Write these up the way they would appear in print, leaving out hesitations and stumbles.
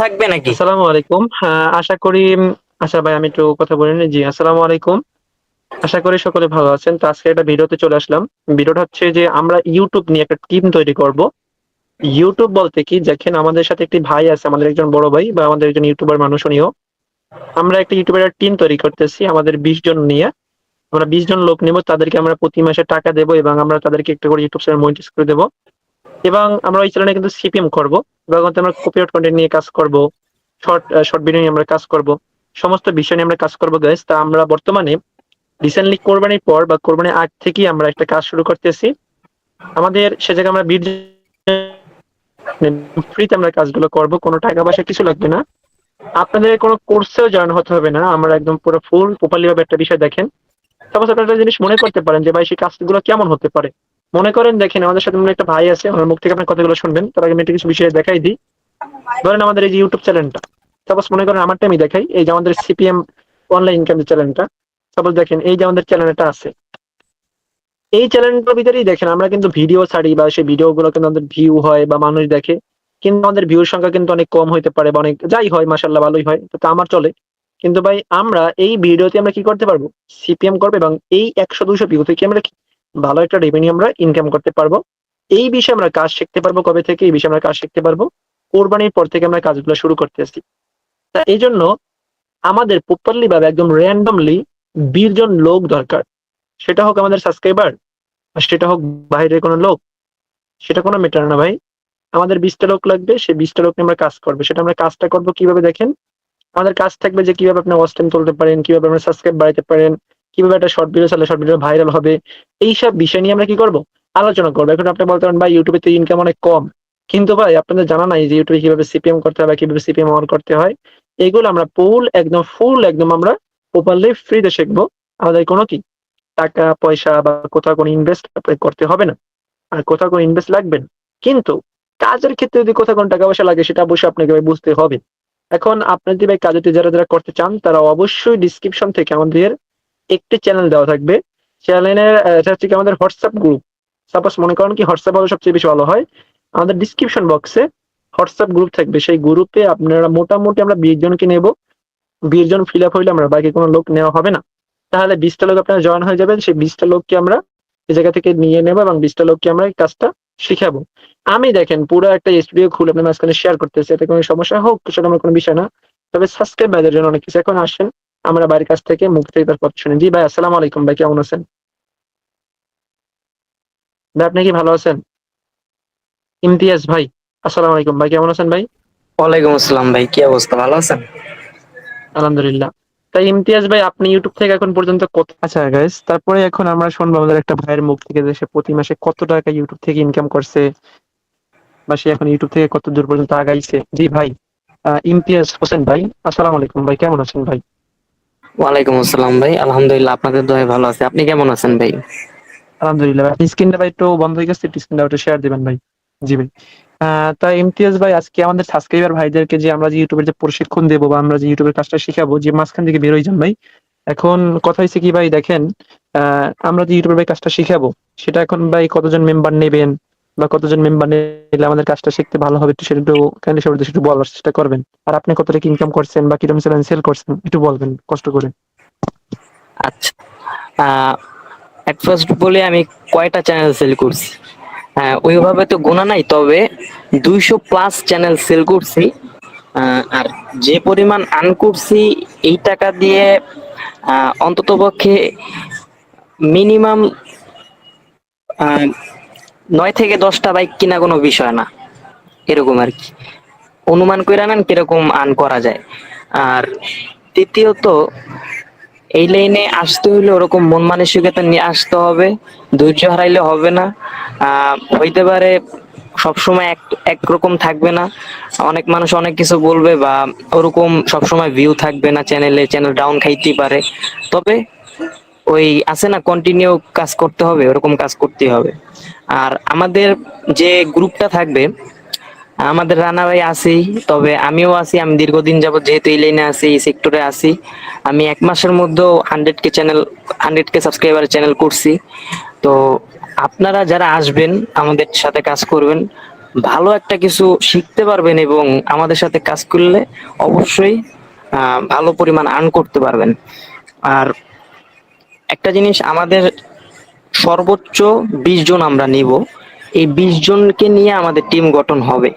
থাকবে নাকি? আসসালামু আলাইকুম। আশা করি আচ্ছা ভাই আমি একটু কথা বলে নিই। জি, আসসালামু আলাইকুম। আশা করি সকলে ভালো আছেন। তো আজকে একটা ভিডিওতে চলে আসলাম। ভিডিওটা হচ্ছে যে আমরা YouTube নিয়ে একটা টিম তৈরি করব। YouTube বলতে কি দেখেন আমাদের সাথে একটি ভাই আছে, আমাদের একজন বড় ভাই বা আমাদের একজন ইউটিউবার মানুষ উনিও। আমরা একটা ইউটিউবের টিম তৈরি করতেছি আমাদের ২০ জন নিয়ে। আমরা ২০ জন লোক নিব। তাদেরকে আমরা প্রতি মাসে টাকা দেব এবং আমরা তাদেরকে একটা করে YouTube চ্যানেল মনিটাইজ করে দেব। এবং আমরা ওই চ্যানেলে কিন্তু সিপিএম করব। এবং হচ্ছে আমরা কপিরাইট কনটেন্ট নিয়ে কাজ করব। শর্ট ভিডিও নিয়ে আমরা কাজ করব। সমস্ত বিষয় নিয়ে আমরা কাজ করব গাইস। তা আমরা বর্তমানে রিসেন্টলি কোরবানির পর বা কোরবানির আগ থেকেই আমরা একটা কাজ শুরু করতেছি। আমাদের সে জায়গায় আমরা ফ্রিতে আমরা কাজগুলো করব। কোনো টাকা পয়সা কিছু লাগবে না। আপনাদের কোনো কোর্সেও জয়েন হতে হবে না। আমরা একদম পুরো ফুল প্রপারলি ভাবে একটা বিষয় দেখেন। সাপোজ আপনারা একটা জিনিস মনে করতে পারেন যে ভাই সেই কাজগুলো কেমন হতে পারে। মনে করেন দেখেন আমাদের সাথে মনে একটা ভাই আছে, ওনার মুখ থেকে আপনার কথাগুলো শুনবেন। তার আগে আমি একটা কিছু বিষয় দেখাই দিই। ধরেন আমাদের এই যে ইউটিউব চ্যানেলটা, সাপোজ মনে করেন আমারটা আমি দেখাই, এই যে আমাদের সিপিএম অনলাইন ইনকাম চ্যানেলটা, সাপোজ দেখেন এই যে আমাদের চ্যানেলটা আছে, এই চ্যানেলটার ভিতরেই দেখেন আমরা কিন্তু ভিডিও ছাড়ি বা সেই ভিডিও গুলো কিন্তু আমাদের ভিউ হয় বা মানুষ দেখে, কিন্তু আমাদের ভিউর সংখ্যা কিন্তু অনেক কম হইতে পারে বা অনেক যাই হয় মাশাল্লাহ ভালোই হয়, তো আমার চলে। কিন্তু ভাই আমরা এই ভিডিওতে আমরা কি করতে পারবো, সিপিএম করবো এবং এই ১০০-২০০ ভিউ থেকে আমরা ভালো একটা রেভিনিউ আমরা ইনকাম করতে পারবো। এই বিষয়ে আমরা কাজ শিখতে পারবো কবে থেকে, এই বিষয়ে আমরা কাজ শিখতে পারবো কোরবানির পর থেকে আমরা কাজগুলো শুরু করতেছি। তা এই জন্য আমাদের প্রপারলি ভাবে একদম র্যান্ডমলি ২০ জন লোক দরকার। সেটা হোক আমাদের সাবস্ক্রাইবার আর সেটা হোক বাইরের কোনো লোক, সেটা কোনো ম্যাটার না ভাই। আমাদের ২০ টা লোক লাগবে, সেই ২০ টা লোক নিয়ে আমরা কাজ করবো। সেটা আমরা কাজটা করবো কিভাবে দেখেন, আমাদের কাজ থাকবে যে কিভাবে আপনি ওয়াচ টাইম তুলতে পারেন, কিভাবে আপনার সাবস্ক্রাইব বাড়াতে পারেন, কিভাবে একটা শর্ট ভিডিও চালালে শর্ট ভিডিও ভাইরাল হবে। এইসব বিষয় নিয়ে আমরা কি করবো, আলোচনা করবো। এখন আপনি বলতে পারেন ভাই ইউটিউবে তো ইনকাম অনেক কম, কিন্তু ভাই আপনাদের জানা নাই যে ইউটিউবে কিভাবে সিপিএম করতে হয় বা কিভাবে সিপিএম অন করতে হয়। এগুলো আমরা ফুল একদম আমরা প্রপারলি ফ্রিতে শিখবো। আমাদের কোনো কি টাকা পয়সা বা কোথাও কোনো ইনভেস্ট করতে হবে না, আর কোথাও কোনো ইনভেস্ট লাগবে না। কিন্তু কাজের ক্ষেত্রে যদি কোথাও কোনো টাকা পয়সা লাগে সেটা অবশ্যই আপনাকে ভাই বুঝতে হবে। এখন আপনি যদি ভাই কাজটি যারা করতে চান তারা অবশ্যই ডেসক্রিপশন থেকে আমাদের একটি চ্যানেল দেওয়া থাকবে। চ্যানেলের এটা হচ্ছে কি আমাদের হোয়াটসঅ্যাপ গ্রুপ। সাপোজ মনে করেন কি হোয়াটসঅ্যাপ হলে সবচেয়ে বেশি ভালো হয়। আমাদের ডেসক্রিপশন বক্সে হোয়াটসঅ্যাপ গ্রুপ থাকবে। সেই গ্রুপে আপনারা মোটামুটি আমরা ২০ জনকে নেব। ২০ জন ফিল আপ হইলে আমরা বাকি কোনো লোক নেওয়া হবে না। তাহলে ২০ টা লোক আপনারা জয়েন হয়ে যাবেন। সেই ২০ টা লোককে আমরা এই জায়গা থেকে নিয়ে নেব এবং ২০ টা লোককে আমরা এই কাজটা শিখাবো। আমি দেখেন পুরো একটা স্টুডিও খুলে আপনার মাঝখানে শেয়ার করতেছি। এতে কোনো সমস্যা হোক সেটা আমার কোনো বিষয় না। তবে সাবস্ক্রাইব ভাইদের জন্য অনেক কিছু। এখন আসেন আমরা ভাইয়ের কাছ থেকে মুখ থেকে তার কথা শুনি। জি ভাই আসসালামু আলাইকুম, ভাই কেমন আছেন? ভাই আপনি কি ভালো আছেন? ইমতিয়াজ ভাই আসসালামু আলাইকুম, ভাই কেমন আছেন ভাই? ওয়ালাইকুম আসসালাম ভাই, কি অবস্থা, ভালো আছেন? আলহামদুলিল্লাহ। তাই ইমতিয়াজ ভাই আপনি ইউটিউব থেকে এখন পর্যন্ত কত, আচ্ছা গাইস তারপরে এখন আমরা শুনবো আমাদের একটা ভাইয়ের মুখ থেকে যে সে প্রতি মাসে কত টাকা ইউটিউব থেকে ইনকাম করছে বা সে এখন ইউটিউব থেকে কত দূর পর্যন্ত আগাইছে। জি ভাই, ইমতিয়াজ হোসেন ভাই আসসালামু আলাইকুম, ভাই কেমন আছেন ভাই? ওয়ালাইকুম আসসালাম ভাই, আলহামদুলিল্লাহ, আপনাদের দোয়ায় ভালো আছে। আপনি কেমন আছেন ভাই? আলহামদুলিল্লাহ ভাই। আপনি স্ক্রিনটা ভাই একটু বন্ধ হয়ে গেছে, একটু স্ক্রিনটা একটু শেয়ার দিবেন ভাই। জি ভাই। তা ইমতিয়াজ ভাই আজকে আমাদের সাবস্ক্রাইবার ভাইদেরকে যে আমরা যে ইউটিউবের যে প্রশিক্ষণ দেবো বা আমরা যে ইউটিউবের কাজটা শিখাবো, যে মাঝখান থেকে বের হয়ে যান ভাই। এখন কথা হইছে কি ভাই দেখেন, আমরা যে ইউটিউবের ভাই কাজটা শিখাবো সেটা এখন ভাই কতজন মেম্বার নেবেন বা কতজন মেম্বার নিলে আমাদের কাজটা শিখতে ভালো হবে, একটু সেটা একটু কাইন্ডলি সবার উদ্দেশ্যে একটু বলার চেষ্টা করবেন। আর আপনি কত টাকা ইনকাম করছেন বা কিরকম চ্যানেল সেল করছেন একটু বলবেন কষ্ট করে। আচ্ছা, আহ এট ফার্স্ট বলে আমি কয়টা চ্যানেল সেল করছি। হ্যাঁ, ওইভাবে তো গোনা নাই, তবে 200+ চ্যানেল সেল করছি। আর যে পরিমাণ আর্ন করছি এই টাকা দিয়ে অন্তত পক্ষে মিনিমাম 9 থেকে 10টা বাইক কিনা কোনো বিষয় না, এরকম আর কি। অনুমান করে নেন কিরকম আর্ন করা যায়। আর তৃতীয়ত, এই লাইনে আসতে হইলে ওরকম মন মানসিকতা নিয়ে আসতে হবে, ধৈর্য হারাইলে হবে না। হইতে পারে সবসময় একরকম থাকবে না, অনেক মানুষ অনেক কিছু বলবে বা ওরকম সবসময় ভিউ থাকবে না, চ্যানেল ডাউন খাইতেই পারে। তবে ওই আছে না, কন্টিনিউ কাজ করতে হবে, ওরকম কাজ করতেই হবে। আর আমাদের যে গ্রুপটা থাকবে, আমাদের রানা ভাই আছি, তবে আমিও আছি। আমি দীর্ঘদিন যাবত যেহেতু এই লাইনে আছি, এই সেক্টরে আছি, আমি 1 মাসের মধ্যেও 100K সাবস্ক্রাইবার চ্যানেল করছি। তো আপনারা যারা আসবেন আমাদের সাথে কাজ করবেন, ভালো একটা কিছু শিখতে পারবেন এবং আমাদের সাথে কাজ করলে অবশ্যই ভালো পরিমাণ আর্ন করতে পারবেন। আর একটা জিনিস, আমাদের সর্বোচ্চ 20 জন আমরা নিব। এই 20 জনকে নিয়ে আমাদের টিম গঠন হবে।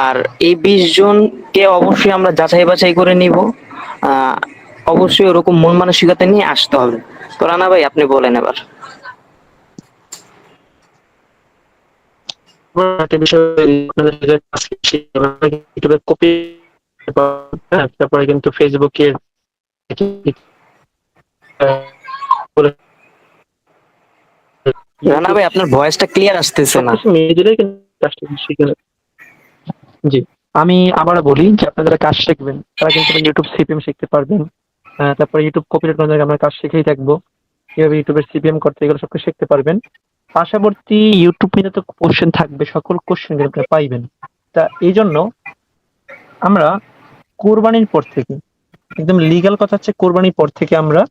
আর এই 20 জনকে অবশ্যই আমরা যাচাই বাছাই করে নিব। আহ অবশ্যই ওরকম মন মানসিকতা নিয়ে আসতে হবে। তো রানা ভাই, আপনি বলেন এবার। একটা বিষয় আপনাদের সাথে আজকে ইউটিউবের কপি, তারপরে কিন্তু ফেসবুকের রানা ভাই, আপনার ভয়েসটা ক্লিয়ার আসতেছে না। সবকিছু নিজেরাই কিন্তু কাজটা শিখে নেয়। জি, আমি আবারও বলি যে আপনারা যারা কাজ শিখবেন তারা কিন্তু ইউটিউব সিপিএম শিখতে পারবেন। তারপরে ইউটিউব কপিরাইট বানানোর আমরা কাজ শিখেই থাকবো, কিভাবে ইউটিউবের সিপিএম করতে, এগুলো সবকিছু শিখতে পারবেন। পাশাপাশি ইউটিউব নিয়ে তো কোশ্চেন থাকবে, সকল কোশ্চেন আপনারা পাইবেন। তা এই জন্য আমরা কোরবানির পর থেকে, একদম লিগ্যাল কথা হচ্ছে কোরবানির পর থেকে আমরা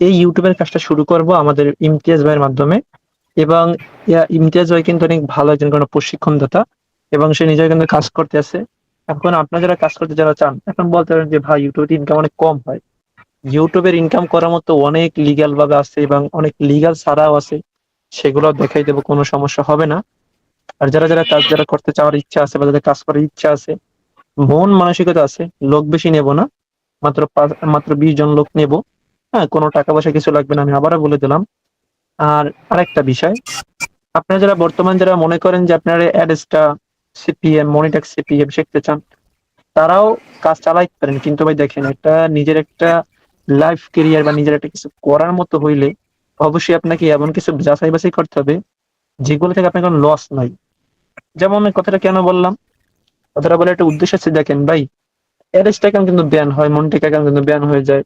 এই ইউটিউবের কাজটা শুরু করব আমাদের ইমতিয়াজ ভাইয়ের মাধ্যমে। এবং ইমতিয়াজ ভাই কিন্তু অনেক ভালো একজন কোনো প্রশিক্ষণদাতা, এবং সে নিজে কিন্তু কাজ করতে আছে। এখন আপনারা যারা কাজ করতে যারা চান, এখন বলতে পারেন যে ভাই ইউটিউবে ইনকাম অনেক কম হয়। ইউটিউবের ইনকাম করার মতো অনেক লিগ্যাল ভাবে আছে এবং অনেক লিগ্যাল ছাড়াও আছে, সেগুলো দেখাই দেবো, কোনো সমস্যা হবে না। আর যারা যারা কাজ যারা করতে চাওয়ার ইচ্ছা আছে বা যাদের কাজ করার ইচ্ছা আছে, মন মানসিকতা আছে, লোক বেশি নেব না, মাত্র 20 জন লোক নেব। হ্যাঁ, কোনো টাকা পয়সা কিছু লাগবে না, আমি আবারও বলে দিলাম। আর আরেকটা বিষয়, আপনারা যারা বর্তমান যারা মনে করেন যে আপনারা অ্যাডেস্টা সিপিএম, মনিট্যাক্স সিপিএম শিখতে চান, তারাও কাজ চালাইতে পারেন। কিন্তু ভাই দেখেন, একটা নিজের একটা লাইফ কেরিয়ার বা নিজের একটা কিছু করার মতো হইলে অবশ্যই আপনাকে এমন কিছু যাচাই বাছাই করতে হবে যেগুলো থেকে আপনার কোনো লস নাই। যেমন এই কথাটা কেন বললাম, কথাটা বলে একটা উদ্দেশ্য আছে। দেখেন ভাই, অ্যাডেস্টা অ্যাকাউন্ট কিন্তু ব্যান হয়, মনিট্যাক্স অ্যাকাউন্ট কিন্তু ব্যান হয়ে যায়।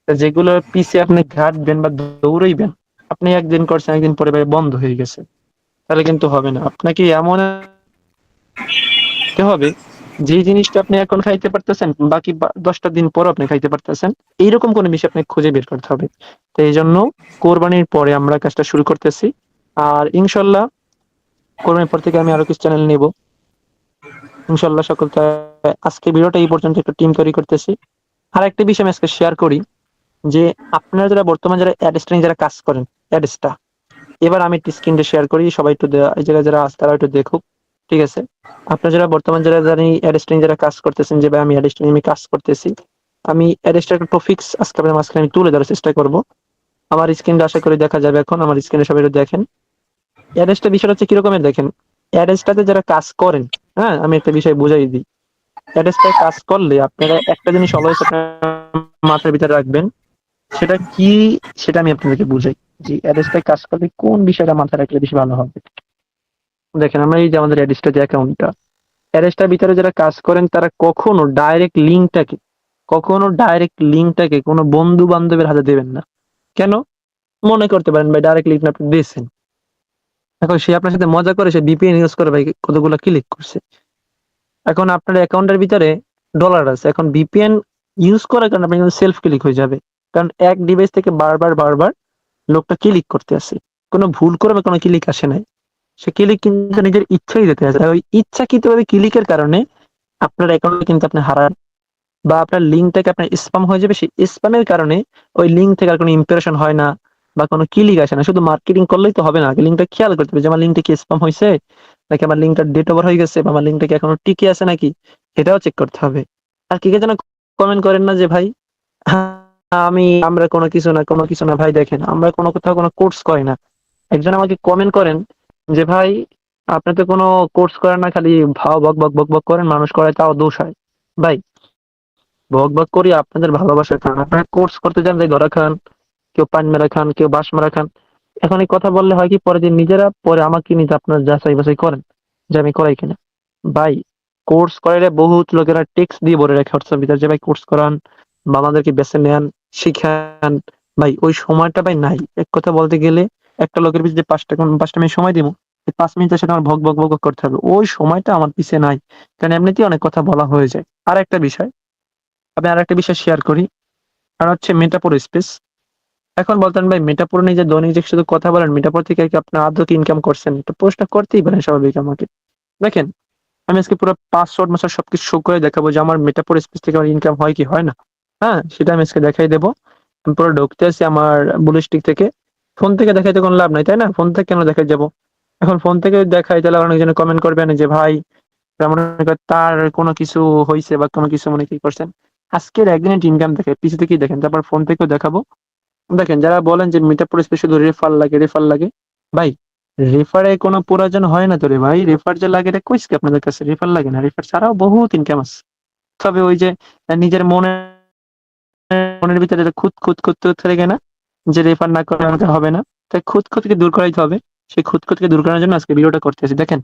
তা যেগুলো পিছে আপনি ঘাটবেন বা দৌড়াইবেন, আপনি একদিন করছেন, একদিন পরে ভাই বন্ধ হয়ে গেছে, তাহলে কিন্তু হবে না। আপনাকে এমন হতে হবে যে জিনিসটা আপনি এখন খাইতে পারতেছেন, বাকি 10টা দিন পর আপনি খাইতে পারতেছেন, এইরকম কোনো বিষয় আপনি খুঁজে বের করতে হবে। তো এই জন্য কোরবানির পরে আমরা কাজটা শুরু করতেছি। আর ইনশাল্লাহ কোরবানির পর থেকে আমি আরো কিছু চ্যানেল নেব ইনশাল্লাহ সকলকে। আজকে ভিডিওটা এই পর্যন্ত, একটু টিম তৈরি করতেছি। আর একটা বিষয় আমি আজকে শেয়ার করি, যে আপনারা যারা বর্তমান যারা অ্যাডস্টা নিয়ে যারা কাজ করেন, অ্যাডস্টা, এবার আমি একটু স্ক্রিনটা শেয়ার করি, সবাই একটু এই জায়গায় যারা আছে তারা একটু দেখুক, ঠিক আছে? আপনারা যারা বর্তমান যারা জানি অ্যাডস্টা নিয়ে যারা কাজ করতেছেন, যে ভাই আমি অ্যাডস্টা নিয়ে আমি কাজ করতেছি, আমি অ্যাডস্টার একটা টপিক্স আজকে আপনাদের মাঝখানে আমি তুলে ধরার চেষ্টা করব। আমার স্ক্রিনটা আশা করি দেখা যাবে এখন, আমার স্ক্রিনে সবাই একটু দেখেন। অ্যাডস্টা বিষয়টা হচ্ছে কিরকমের দেখেন, অ্যাডস্টাতে যারা কাজ করেন, হ্যাঁ আমি একটা বিষয় বুঝাই দিই। অ্যাডস্টায় কাজ করলে আপনারা একটা জিনিস অলওয়েজ আপনার মাথার ভিতরে রাখবেন, সেটা কি, সেটা আমি আপনাদেরকে বুঝাই। যে অ্যাডস্টায় কাজ করলে কোন বিষয়টা মাথায় রাখলে বেশি ভালো হবে। দেখেন, আমরা এই যে আমাদের অ্যাডস্টা যে অ্যাকাউন্টটা, অ্যাডস্টার ভিতরে যারা কাজ করেন তারা কখনো ডাইরেক্ট লিঙ্কটাকে কোনো বন্ধু বান্ধবের হাতে দেবেন না। কেন? মনে করতে পারেন ভাই ডাইরেক্ট লিঙ্ক আপনি দিয়েছেন, এখন সে আপনার সাথে মজা করে সে ভিপিএন ইউজ করে ভাই কতগুলো ক্লিক করছে, এখন আপনার অ্যাকাউন্টের ভিতরে ডলার আছে, এখন ভিপিএন ইউজ করার কারণে আপনার কিন্তু সেলফ ক্লিক হয়ে যাবে। কারণ এক ডিভাইস থেকে বারবার বারবার লোকটা ক্লিক করতে আসে, কোনো ভুল করে বা কোনো ক্লিক আসে নাই, সে ক্লিক কিন্তু নিজের ইচ্ছাই যেতে আসে। আর ওই ইচ্ছাকৃতভাবে ক্লিকের কারণে আপনার অ্যাকাউন্টে কিন্তু আপনি হারান, বা আপনার লিঙ্কটাকে আপনার স্প্যাম হয়ে যাবে। সেই স্প্যামের কারণে ওই লিঙ্ক থেকে আর কোনো ইমপ্রেশন হয় না বা কোনো ক্লিক আসে না। শুধু মার্কেটিং করলেই তো হবে না, লিঙ্কটা খেয়াল করতে হবে যে আমার লিঙ্কটা কি স্প্যাম হয়েছে, নাকি আমার লিঙ্কটা ডেট ওভার হয়ে গেছে, বা আমার লিঙ্কটা কি এখনো টিকে আছে নাকি, এটাও চেক করতে হবে। আর কি কে যেন কমেন্ট করেন না যে ভাই, হ্যাঁ, আমরা কোনো কিছু না ভাই। দেখেন, আমরা কোনো কোথাও কোনো কোর্স করি না। একজন আমাকে কমেন্ট করেন যে ভাই আপনি তো কোনো কোর্স করেন না, খালি ভাও বক বক বক বক করেন, মানুষ করে তাও দোষ হয়। ভাই, বক বক করি আপনাদের ভালোবাসার কারণে। আপনারা কোর্স করতে যান, যে ধরা খান, কেউ পান মেরা খান, কেউ বাঁশ মারা খান। এখন এই কথা বললে হয় কি, পরে যে নিজেরা পরে আমাকে নিজে আপনার যাচাই বাছাই করেন যে আমি করাই কিনা। ভাই, কোর্স করাইলে বহুত লোকেরা টেক্স দিয়ে ভরে রাখে হোয়াটসঅ্যাপ ভিতরে, যে ভাই কোর্স করান বা আমাদেরকে বেছে নেন, শিখান। ভাই ওই সময়টা ভাই নাই। এক কথা বলতে গেলে, একটা লোকের পিছনে 5 মিনিট সময় দিব, এই 5 মিনিটের সাথে আমার ভক ভক ভক ভক করতে হবে, ওই সময়টা আমার পিছে নাই। কারণ এমনিতেই অনেক কথা বলা হয়ে যায়। আর একটা বিষয়, আমি আর একটা বিষয় শেয়ার করি, আর হচ্ছে মেটাপোর স্পেস। এখন বলতেন ভাই মেটাপোর নিয়ে যে দৈনিক যে শুধু কথা বলেন, মেটাপোর থেকে কি আপনি আদৌ কি ইনকাম করছেন, তো প্রশ্ন করতেই পারেন স্বাভাবিক আমাকে। দেখেন আমি আজকে পুরো পাসওয়ার্ড মাসওয়ার্ড সবকিছু শো করে দেখাবো যে আমার মেটাপোর স্পেস থেকে আমার ইনকাম হয় কি হয় না। হ্যাঁ, সেটা আমি আজকে দেখাই দেবো। আমি পুরো ঢুকতে আছি আমার বুলিস্টিক থেকে। ফোন থেকে দেখাইতে কোনো লাভ নাই, তাই না? ফোন থেকে কেন দেখাই যাবো? এখন ফোন থেকে দেখাই তাহলে অনেকজনে কমেন্ট করবেন যে ভাই মনে করেন তার কোনো কিছু হইছে বা কোনো কিছু মনে কি করছেন। আজকের একদিনের ইনকাম দেখে পিছু থেকেই দেখেন, তারপর ফোন থেকেও দেখাবো। দেখেন যারা বলেন যে মিটার পরে শুধু রেফার লাগে, ভাই রেফারে কোনো প্রয়োজন হয় না তো রে ভাই। রেফার যে লাগে এটা কইস কি আপনাদের কাছে? রেফার লাগে না, রেফার ছাড়াও বহুত ইনকাম আছে। তবে ওই যে নিজের মনের ভিতরে যে খুঁত থাকে না, যে রেফার না করে আমাকে হবে না, তাই খুঁতকে দূর করাইতে হবে। সেই খুঁতকে দূর করার জন্য আজকে ভিডিওটা করতেছি। দেখেন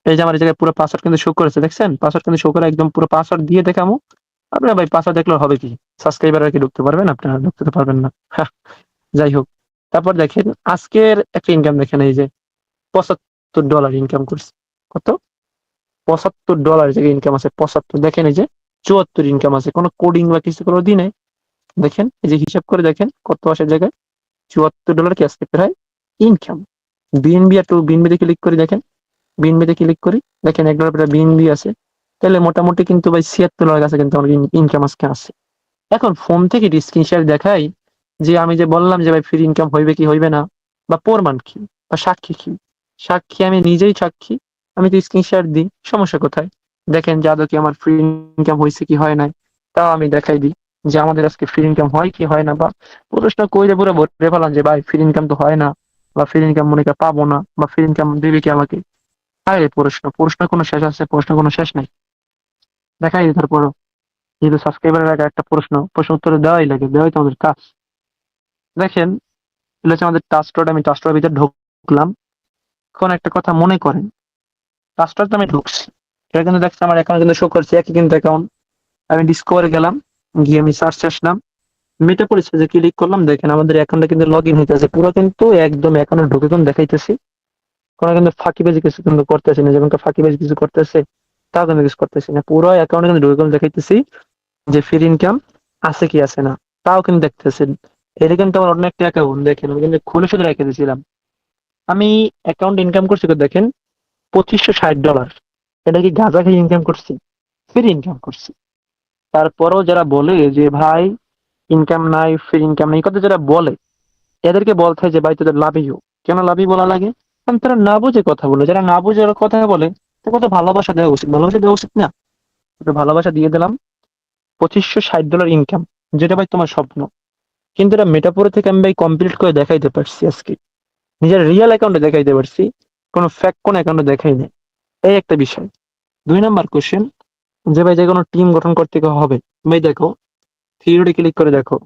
এই যে আমার এই জায়গায় পুরো পাসওয়ার্ড কিন্তু শো করেছে, দেখছেন? পাসওয়ার্ড কিন্তু শো করে একদম পুরো পাসওয়ার্ড দিয়ে দেখামু। আপনারা ভাই পাসওয়ার্ড দেখলে হবে কি? সাবস্ক্রাইবার আর কি ঢুকতে পারবেন, আপনারা ঢুকতে তো পারবেন না। হ্যাঁ, যাই হোক। তারপর দেখেন আজকের একটা ইনকাম দেখেন, এই যে $75 ইনকাম করছে। কত? $75 জায়গায় ইনকাম আছে, 75। দেখেন এই যে 74 ইনকাম আছে, কোনো কোডিং বা কিছু কোনো দিনে। দেখেন এই যে হিসাব করে দেখেন কত আসে জায়গায় $74 কি আজকে প্রায় ইনকাম। বিএনবি আর বিএনবি ক্লিক করে দেখেন, বিএনবি ক্লিক করি, দেখেন $1 প্রায় বিএনবি আছে। তাহলে মোটামুটি কিন্তু ভাই $76 কাছে কিন্তু আমার ইনকাম আজকে আছে। এখন ফোন থেকে স্ক্রিনশট দেখাই যে আমি যে বললাম যে ভাই ফ্রি ইনকাম হইবে কি হইবে না, বা প্রমাণ কি বা সাক্ষী কি? সাক্ষী আমি নিজেই সাক্ষী। আমি তো স্ক্রিনশট দিই, সমস্যা কোথায়? দেখেন যে আদৌ কি আমার ফ্রি ইনকাম হয়েছে কি হয় নাই, তাও আমি দেখাই দিই যে আমাদের আজকে ফ্রি ইনকাম হয় কি হয় না। বা প্রশ্ন কইরে পুরো ভরে ফেলাম যে ভাই ফ্রি ইনকাম তো হয় না, বা ফ্রি ইনকাম মনে করি পাবো না, বা ফ্রি ইনকাম দিবে কি আমাকে? আরে প্রশ্ন কোনো শেষ আছে? প্রশ্ন কোনো শেষ নাই। দেখাই দিই তারপরও। যেহেতু সাবস্ক্রাইবারের আগে একটা প্রশ্ন উত্তর দেওয়াই লাগে, দেওয়াই তো আমাদের কাজ। দেখেন এগুলো হচ্ছে আমাদের টাস্কটা। আমি টাস্কটার ভিতরে ঢুকলাম। এখন একটা কথা মনে করেন, টাস্কটাতে আমি ঢুকছি, এটা কিন্তু দেখছি আমার অ্যাকাউন্ট কিন্তু শো করছে একই কিন্তু অ্যাকাউন্ট। আমি ডিসকভারে গেলাম, গিয়ে আমি সার্চ আসলাম, মেটা পরিচয় যে ক্লিক করলাম, দেখেন আমাদের অ্যাকাউন্টে কিন্তু লগ ইন হইতেছে পুরো, কিন্তু একদম অ্যাকাউন্টে ঢুকে কিন্তু দেখাইতেছি। কোনো কিন্তু ফাঁকিবাজি কিছু কিন্তু করতেছি না, যেমন ফাঁকিবাজি কিছু করতেছে তাও কিন্তু কিছু করতেছি না। পুরো অ্যাকাউন্টে কিন্তু ঢুকে কিন্তু দেখাইতেছি যে ফ্রি ইনকাম আছে কি আছে না, তাও কিন্তু দেখতেছেন। এটা কিন্তু আমার অন্য একটা অ্যাকাউন্ট, দেখেন আমি কিন্তু খুলে শুধু রেখে দিয়েছিলাম। আমি অ্যাকাউন্ট ইনকাম করছি কত দেখেন, $2560। এটা কি গাঁজা খেয়ে ইনকাম করছি? ফ্রি ইনকাম করছি। তারপরেও যারা বলে যে ভাই ইনকাম নাই, ফ্রি ইনকাম নাই, এই কথা যারা বলে, এদেরকে বলতে হয় যে ভাই তোদের লাভই হোক। কেন লাভই বলা লাগে? কারণ তারা না বুঝে কথা বলে। যারা না বুঝে ওরা কথা বলে, তাকে তো ভালোবাসা দেওয়া উচিত, ভালোবাসা দেওয়া উচিত না? একটু ভালোবাসা দিয়ে দিলাম। $2560 ইনকাম, যেটা ভাই তোমার স্বপ্ন। কিন্তু এটা মেটাপোর থেকে আমি ভাই কমপ্লিট করে দেখাইতে পারছি আজকে, নিজের রিয়েল অ্যাকাউন্টে দেখাইতে পারছি, কোনো ফ্যাক কোন অ্যাকাউন্টে দেখাই নাই। এই একটা বিষয়। 2 নাম্বার কোশ্চেন, যে ভাই যে কোনো টিম গঠন করতে হবে, ভাই দেখো থিওরি ক্লিক করে দেখো,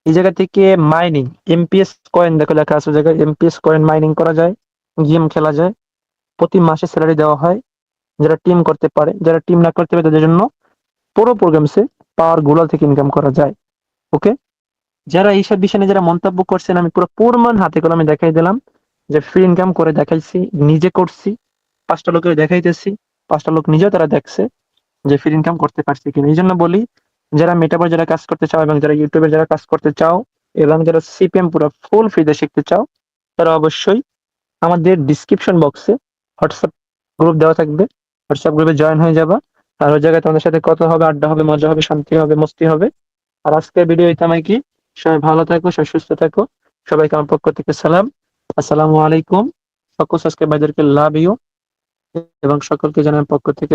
এই জায়গা থেকে মাইনিং এমপিএস কয়েন দেখো লেখা আছে, ওই জায়গায় এমপিএস কয়েন মাইনিং করা যায়, গেম খেলা যায়, প্রতি মাসে স্যালারি দেওয়া হয় যারা টিম করতে পারে। যারা টিম না করতে পারে তাদের জন্য পুরো প্রোগ্রামসে পাওয়ার গুলাল থেকে ইনকাম করা যায়। ওকে, যারা এইসব বিষয় নিয়ে যারা মন্তব্য করছেন, আমি পুরো প্রমাণ হাতে কলমে দেখাই দিলাম যে ফ্রি ইনকাম করে দেখাইছি, নিজে করছি, 5টা লোকের দেখাইতেছি, 5টা লোক নিজেও তারা দেখছে যে ফ্রি ইনকাম করতে পারছি কিনা। এই জন্য বলি, যারা মেটাবার যারা কাজ করতে চাও এবং যারা ইউটিউবে যারা কাজ করতে চাও এবং যারা সিপিএম পুরো ফুল ফ্রিতে শিখতে চাও, তারা অবশ্যই আমাদের ডিসক্রিপশন বক্সে হোয়াটসঅ্যাপ গ্রুপ দেওয়া থাকবে, হোয়াটসঅ্যাপ গ্রুপে জয়েন হয়ে যাবা। আর ওই জায়গায় তোমাদের সাথে কথা হবে, আড্ডা হবে, মজা হবে, শান্তি হবে, মস্তি হবে। আর আজকের ভিডিও এটা কি, সবাই ভালো থাকো, সবাই সুস্থ থাকো। সবাইকে আমার পক্ষ থেকে সালাম, আসসালামু আলাইকুম। সকল সাবস্ক্রাইবারদেরকে লাভ ইউ, এবং সকলকে জানার পক্ষ থেকে